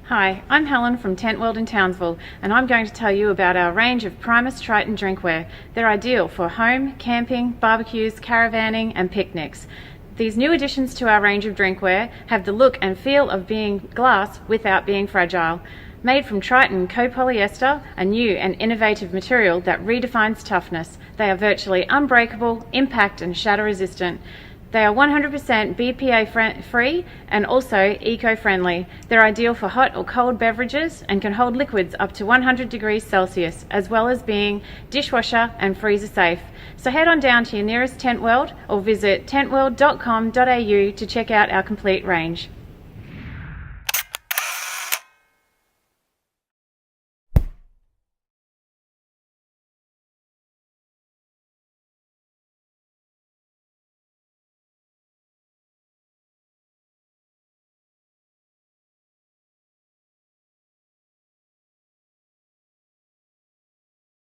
Hi, I'm Helen from Tentworld in Townsville, and I'm going to tell you about our range of Primus Tritan Drinkware. They're ideal for home, camping, barbecues, caravaning and picnics. These new additions to our range of drinkware have the look and feel of being glass without being fragile. Made from Tritan copolyester, a new and innovative material that redefines toughness, they are virtually unbreakable, impact and shatter resistant. They are 100% BPA free and also eco-friendly. They're ideal for hot or cold beverages and can hold liquids up to 100 degrees Celsius, as well as being dishwasher and freezer safe. So head on down to your nearest Tentworld or visit tentworld.com.au to check out our complete range.